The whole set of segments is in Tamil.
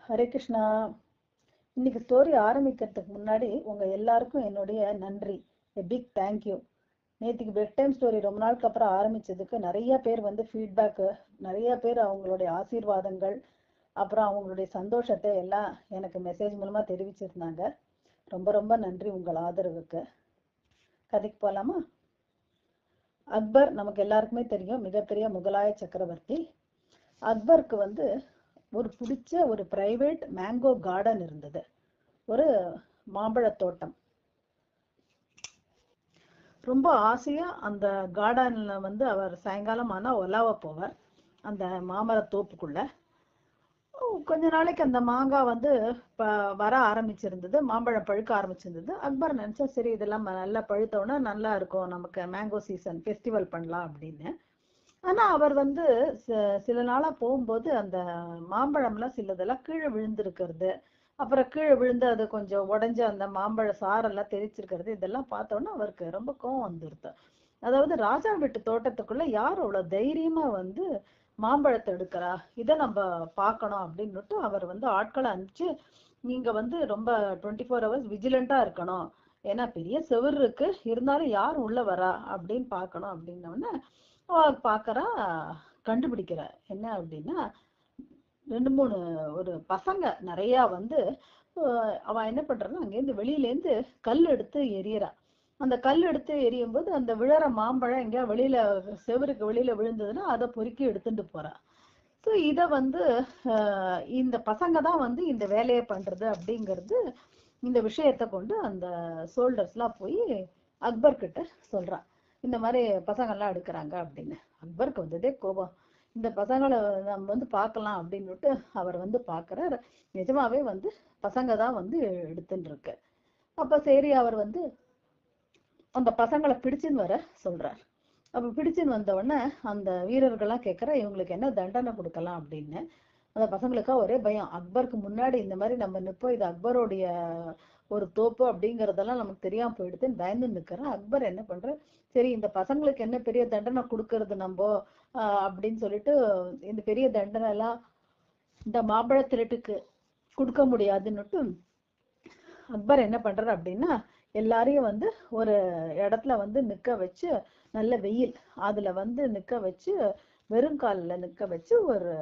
ஹரே கிருஷ்ணா. இன்னைக்கு ஸ்டோரி ஆரம்பிக்கிறதுக்கு முன்னாடி உங்க எல்லாருக்கும் என்னுடைய நன்றி, பிக் தேங்க்யூ. நேற்றுக்கு பெட் டைம் ஸ்டோரி ரொம்ப நாளுக்கு அப்புறம் ஆரம்பிச்சதுக்கு நிறைய பேர் வந்து ஃபீட்பேக்கு, நிறைய பேர் அவங்களுடைய ஆசீர்வாதங்கள், அப்புறம் அவங்களுடைய சந்தோஷத்தை எல்லாம் எனக்கு மெசேஜ் மூலமா தெரிவிச்சிருந்தாங்க. ரொம்ப ரொம்ப நன்றி உங்கள் ஆதரவுக்கு. கதைக்கு போகலாமா? அக்பர் நமக்கு எல்லாருக்குமே தெரியும், மிகப்பெரிய முகலாய சக்கரவர்த்தி. அக்பருக்கு வந்து ஒரு பிடிச்ச ஒரு பிரைவேட் மேங்கோ கார்டன் இருந்தது, ஒரு மாம்பழ தோட்டம். ரொம்ப ஆசையா அந்த கார்டன்ல வந்து அவர் சாயங்காலம் ஆனா ஒலாவ போவார் அந்த மாமர தோப்புக்குள்ள. கொஞ்ச நாளைக்கு அந்த மாங்காய் வந்து வர ஆரம்பிச்சிருந்தது, மாம்பழம் பழுக்க ஆரம்பிச்சிருந்தது. அக்பர் நினைச்சா சரி இதெல்லாம் நல்லா பழுத்தோன்னா நல்லா இருக்கும், நமக்கு மேங்கோ சீசன் ஃபெஸ்டிவல் பண்ணலாம் அப்படின்னு. ஆனா அவர் வந்து சில நாளா போகும்போது அந்த மாம்பழம்லாம் சிலதெல்லாம் கீழே விழுந்திருக்கிறது, அப்புறம் கீழே விழுந்து அது கொஞ்சம் உடஞ்சு அந்த மாம்பழ சாரெல்லாம் தெரிச்சிருக்கிறது, இதெல்லாம் பார்த்தோன்னா அவருக்கு ரொம்ப கோவம் வந்துருது. அதாவது ராஜா வீட்டு தோட்டத்துக்குள்ள யார் அவ்வளவு தைரியமா வந்து மாம்பழத்தை எடுக்கிறா, இதை நம்ம பார்க்கணும் அப்படின்னுட்டு அவர் வந்து ஆட்களை அனுப்பிச்சு, நீங்க வந்து ரொம்ப 24 hours விஜிலண்டா இருக்கணும், ஏன்னா பெரிய செவுரு இருக்கு, இருந்தாலும் யார் உள்ள வரா அப்படின்னு பார்க்கணும் அப்படின்னோடனே பாக்குறா, கண்டுபிடிக்கிற என்ன அப்படின்னா, 2-3 ஒரு பசங்க நிறைய வந்து அவன் என்ன பண்றான்னா அங்கேருந்து வெளியிலேருந்து கல் எடுத்து எரியறா. அந்த கல் எடுத்து எரியும் போது அந்த விழற மாம்பழம் எங்கேயா வெளியில செவருக்கு வெளியில விழுந்ததுன்னா அதை பொறுக்கி எடுத்துட்டு போறா. ஸோ இதை வந்து இந்த பசங்க தான் வந்து இந்த வேலையை பண்றது அப்படிங்கிறது, இந்த விஷயத்தை கொண்டு அந்த சோல்டர்ஸ்லாம் போய் அக்பர் கிட்ட சொல்றான், இந்த மாதிரி பசங்கள்லாம் எடுக்கிறாங்க அப்படின்னு. அக்பருக்கு வந்ததே கோபம், இந்த பசங்களை நம்ம வந்து பார்க்கலாம் அப்படின்னுட்டு அவர் வந்து பார்க்குறார். நிஜமாவே வந்து பசங்க தான் வந்து எடுத்துட்டு இருக்கு. அப்போ சரி அவர் வந்து அந்த பசங்களை பிடிச்சுன்னு வர சொல்றார். அப்போ பிடிச்சுன்னு வந்த உடனே அந்த வீரர்கள்லாம் கேட்குற, இவங்களுக்கு என்ன தண்டனை கொடுக்கலாம் அப்படின்னு. அந்த பசங்களுக்கா ஒரே பயம், அக்பருக்கு முன்னாடி இந்த மாதிரி நம்ம நிற்போம், இது அக்பருடைய ஒரு தோப்பு அப்படிங்கிறதெல்லாம் நமக்கு தெரியாம போயிடுதுன்னு பயந்து நிற்கிறேன். அக்பர் என்ன பண்ற, சரி இந்த பசங்களுக்கு என்ன பெரிய தண்டனை கொடுக்கறது நம்ம அப்படின்னு சொல்லிட்டு, இந்த பெரிய தண்டனை எல்லாம் இந்த மாம்பழ திருட்டுக்கு கொடுக்க முடியாதுன்னுட்டு அக்பர் என்ன பண்றாரு அப்படின்னா, எல்லாரையும் வந்து ஒரு இடத்துல வந்து நிக்க வச்சு, நல்ல வெயில் அதுல வந்து நிக்க வச்சு, வெறுங்காலில் நிக்க வச்சு ஒரு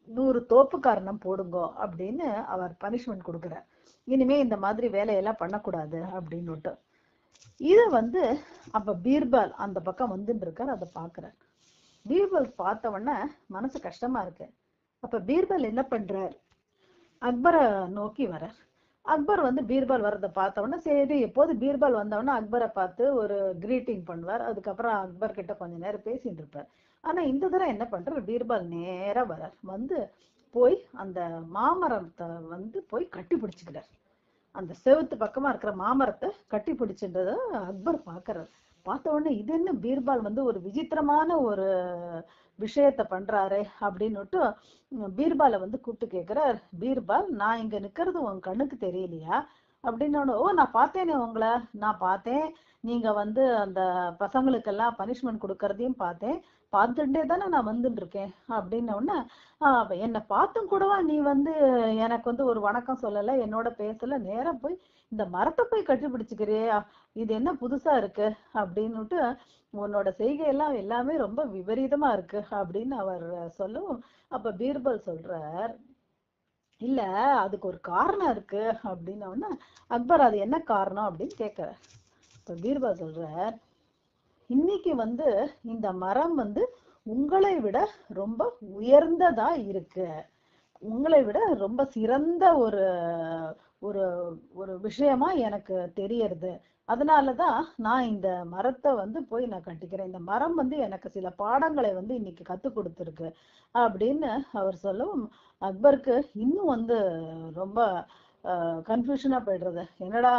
100 தோப்பு காரணம் போடுங்கோ அப்படின்னு அவர் பனிஷ்மெண்ட் கொடுக்குறார். இனிமே இந்த மாதிரி வேலையெல்லாம் பண்ணக்கூடாது அப்படின்னுட்டு. இத வந்து அப்ப பீர்பால் அந்த பக்கம் வந்துட்டு இருக்கார், அதை பாக்குறார். பீர்பால் பார்த்த உடனே மனசு கஷ்டமா இருக்கு. அப்ப பீர்பால் என்ன பண்றார், அக்பரை நோக்கி வர்றார். அக்பர் வந்து பீர்பால் வர்றதை பார்த்த உடனே சரி, எப்போது பீர்பால் வந்தவொடனே அக்பரை பார்த்து ஒரு கிரீட்டிங் பண்ணுவார், அதுக்கப்புறம் அக்பர் கிட்ட கொஞ்ச நேரம் பேசிட்டு இருப்பார். ஆனா இந்த தடவை என்ன பண்றார், பீர்பால் நேரா வர்றார், வந்து போய் அந்த மாமரத்தை வந்து போய் கட்டி பிடிச்சுக்கிறார். அந்த செவுத்து பக்கமா இருக்கிற மாமரத்தை கட்டி பிடிச்சுன்றத அக்பர் பாக்குறாரு. பார்த்த உடனே இது என்ன பீர்பால் வந்து ஒரு விசித்திரமான ஒரு விஷயத்த பண்றாரு அப்படின்னுட்டு பீர்பாலை வந்து கூப்பிட்டு கேட்கிறார், பீர்பால் நான் இங்க நிக்கிறது உன் கண்ணுக்கு தெரியலையா அப்படின்னு. ஓ நான் பார்த்தேனே உங்களை, நான் பார்த்தேன், நீங்க வந்து அந்த பசங்களுக்கெல்லாம் பனிஷ்மெண்ட் கொடுக்கறதையும் பார்த்தேன், பார்த்துட்டே தானே நான் வந்துட்டு இருக்கேன் அப்படின்ன உடனே, என்னை பார்த்தும் கூடவா நீ வந்து எனக்கு வந்து ஒரு வணக்கம் சொல்லலை, என்னோட பேசல, நேரம் போய் இந்த மரத்தை போய் கட்டி பிடிச்சுக்கிறியே, இது என்ன புதுசா இருக்கு அப்படின்னுட்டு, உன்னோட செய்கையெல்லாம் எல்லாமே ரொம்ப விபரீதமா இருக்கு அப்படின்னு அவர் சொல்லவும், அப்ப பீர்பல் சொல்றார், இல்ல அதுக்கு ஒரு காரணம் இருக்கு அப்படின்னா. அக்பர் அது என்ன காரணம் அப்படின்னு கேட்கிறார். இப்ப பீர்பல் சொல்றார், இன்னைக்கு வந்து இந்த மரம் வந்து உங்களை விட ரொம்ப உயர்ந்ததா இருக்கு, உங்களை விட ரொம்ப சிறந்த ஒரு ஒரு ஒரு விஷயமா எனக்கு தெரியறது, அதனாலதான் நான் இந்த மரத்தை வந்து போய் நான் கட்டிக்கிறேன், இந்த மரம் வந்து எனக்கு சில பாடங்களை வந்து இன்னைக்கு கத்து கொடுத்துருக்கு அப்படின்னு அவர் சொல்லவும், அக்பருக்கு இன்னும் வந்து ரொம்ப கன்ஃபியூஷனா போயிடுறது. என்னடா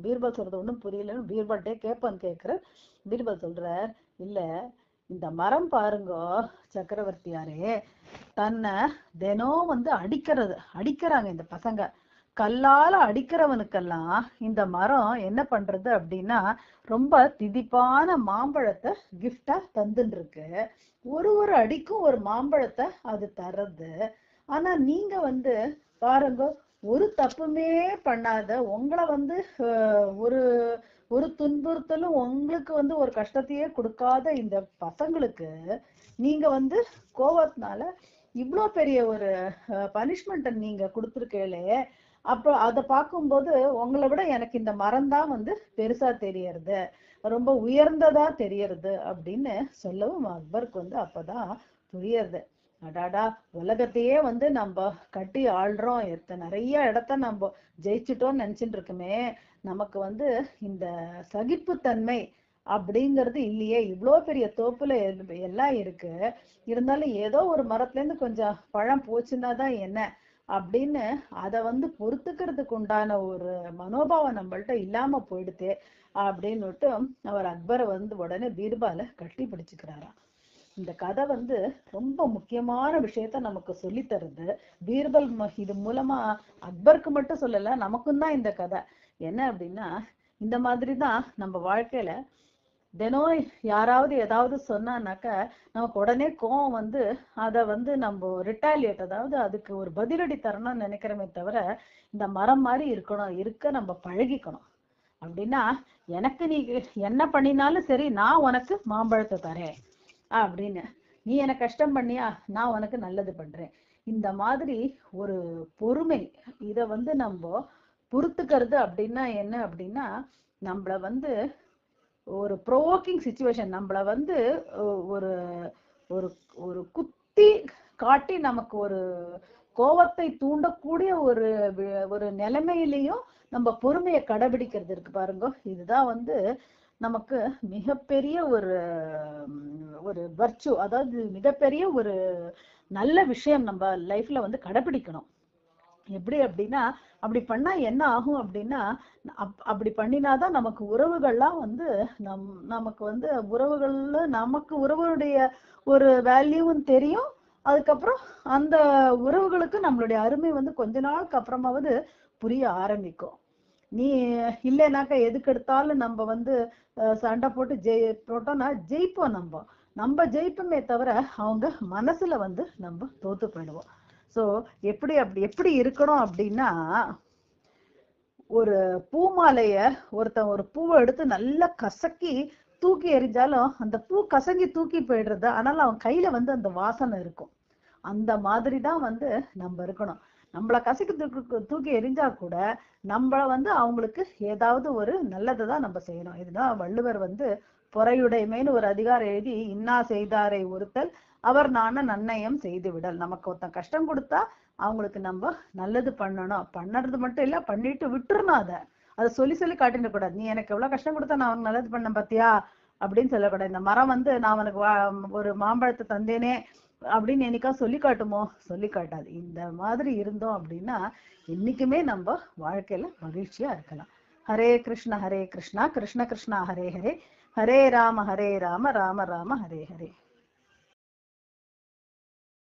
பீர்பல் சொல்றது ஒன்றும் புரியலன்னு பீர்பல்ட்டே கேட்பான்னு கேட்கிற. பீர்பல் சொல்றார், இல்ல இந்த மரம் பாருங்கோ சக்கரவர்த்தியாரே, தன்னை தினம் வந்து அடிக்கிறாங்க இந்த பசங்க, கல்லால அடிக்கிறவனுக்கெல்லாம் இந்த மரம் என்ன பண்றது அப்படின்னா, ரொம்ப திதிப்பான மாம்பழத்தை கிஃப்டா தந்துட்டு இருக்கு, ஒரு அடிக்கும் ஒரு மாம்பழத்தை அது தர்றது. ஆனா நீங்க வந்து பாருங்க, ஒரு தப்புமே பண்ணாத உங்களை வந்து ஒரு ஒரு துன்புறுத்தலும் உங்களுக்கு வந்து ஒரு கஷ்டத்தையே கொடுக்காத இந்த பசங்களுக்கு நீங்க வந்து கோவத்தினால இவ்வளோ பெரிய ஒரு பனிஷ்மெண்ட்டை நீங்க கொடுத்துருக்கீங்களே. அப்போ அதை பார்க்கும்போது உங்களை விட எனக்கு இந்த மரம் தான் வந்து பெருசா தெரியறது, ரொம்ப உயர்ந்ததா தெரியறது அப்படின்னு சொல்லவும் அக்பருக்கு வந்து அப்பதான் புரியறது. அடாடா, உலகத்தையே வந்து நம்ம கட்டி ஆள்றோம், நிறைய இடத்த நம்ம ஜெயிச்சுட்டோம்னு நினைச்சிட்டு இருக்குமே, நமக்கு வந்து இந்த சகிப்புத்தன்மை அப்படிங்கிறது இல்லையே. இவ்வளோ பெரிய தோப்புல எல்லாம் இருக்கு, இருந்தாலும் ஏதோ ஒரு மரத்துல இருந்து கொஞ்சம் பழம் போச்சுன்னா தான் என்ன அப்படின்னு அதை வந்து பொறுத்துக்கிறதுக்கு உண்டான ஒரு மனோபாவம் நம்மள்ட்ட இல்லாம போயிடுதே அப்படின்னுட்டு அவர் அக்பரை வந்து உடனே பீர்பாலை கட்டி பிடிச்சுக்கிறாராம். இந்த கதை வந்து ரொம்ப முக்கியமான விஷயத்த நமக்கு சொல்லி தருது. பீர்பல் இது மூலமா அக்பருக்கு மட்டும் சொல்லல, நமக்கும் தான் இந்த கதை. என்ன அப்படின்னா, இந்த மாதிரிதான் நம்ம வாழ்க்கையில தினம் யாராவது ஏதாவது சொன்னானாக்க நமக்கு உடனே கோவம் வந்து அதை வந்து நம்ம ரிட்டாலியேட், அதாவது அதுக்கு ஒரு பதிலடி தரணும்னு நினைக்கிறோமே தவிர, இந்த மரம் மாதிரி இருக்க நம்ம பழகிக்கணும். அப்படின்னா, எனக்கு நீ என்ன பண்ணினாலும் சரி, நான் உனக்கு மாம்பழத்தை தரேன் அப்படின்னு, நீ எனக்கு கஷ்டம் பண்ணியா, நான் உனக்கு நல்லது பண்றேன். இந்த மாதிரி ஒரு பொறுமை, இத வந்து நம்ம பொறுத்துக்கிறது அப்படின்னா என்ன அப்படின்னா, நம்மள வந்து ஒரு ப்ரோவோக்கிங் சிச்சுவேஷன், நம்மள வந்து ஒரு ஒரு ஒரு குத்தி காட்டி நமக்கு ஒரு கோவத்தை தூண்டக்கூடிய ஒரு ஒரு நிலைமையிலையும் நம்ம பொறுமையை கடைபிடிக்கிறது இருக்கு பாருங்க. இதுதான் வந்து நமக்கு மிகப்பெரிய ஒரு ஒரு வர்ச்சு, அதாவது மிகப்பெரிய ஒரு நல்ல விஷயம் நம்ம லைஃப்ல வந்து கடைபிடிக்கணும். எப்படி அப்படின்னா, அப்படி பண்ணா என்ன ஆகும் அப்படின்னா, அப்படி பண்ணினாதான் நமக்கு உறவுகள்லாம் வந்து நமக்கு வந்து உறவுகள்ல நமக்கு உறவுடைய ஒரு வேல்யூவும் தெரியும். அதுக்கப்புறம் அந்த உறவுகளுக்கு நம்மளுடைய அருமை வந்து கொஞ்ச நாளுக்கு அப்புறமாவது புரிய ஆரம்பிக்கும். நீ இல்லைனாக்கா எதுக்கு எடுத்தாலும் நம்ம வந்து சண்டை போட்டு போட்டோம்னா ஜெயிப்போம். நம்ம ஜெயிப்போமே தவிர அவங்க மனசுல வந்து நம்ம தோத்து போயிடுவோம். சோ எப்படி இருக்கணும் அப்படின்னா, ஒரு பூமாலைய ஒருத்தன் ஒரு பூவை எடுத்து நல்லா கசக்கி தூக்கி எறிஞ்சாலும் அந்த பூ கசங்கி தூக்கி போயிடுறது, ஆனாலும் அவன் கையில வந்து அந்த வாசனை இருக்கும். அந்த மாதிரிதான் வந்து நம்ம இருக்கணும். நம்மள கசக்கி தூக்கி எரிஞ்சா கூட நம்மள வந்து அவங்களுக்கு ஏதாவது ஒரு நல்லதுதான் நம்ம செய்யணும். இதுதான் வள்ளுவர் வந்து பொறையுடைமைன்னு ஒரு அதிகாரம் எழுதி, இன்னா செய்தாரை ஒருத்தல் அவர் நான நன்னயம் செய்து விடல். நமக்கு ஒருத்தன் கஷ்டம் கொடுத்தா அவங்களுக்கு நம்ம நல்லது பண்ணணும். பண்ணறது மட்டும் இல்ல, பண்ணிட்டு விட்டுறணும். அதை சொல்லி சொல்லி காட்டிட கூடாது. நீ எனக்கு எவ்வளவு கஷ்டம் கொடுத்தா நான் அவனுக்கு நல்லது பண்ண பாத்தியா அப்படின்னு சொல்லக்கூடாது. இந்த மரம் வந்து நான் அவனுக்கு ஒரு மாம்பழத்தை தந்தேனே அப்படின்னு என்னைக்கா சொல்லி காட்டுமோ? சொல்லி காட்டாது. இந்த மாதிரி இருந்தோம் அப்படின்னா என்னைக்குமே நம்ம வாழ்க்கையில மகிழ்ச்சியா இருக்கலாம். ஹரே கிருஷ்ணா கிருஷ்ண கிருஷ்ணா ஹரே ஹரே, ஹரே ராம ராம ராம ஹரே ஹரே.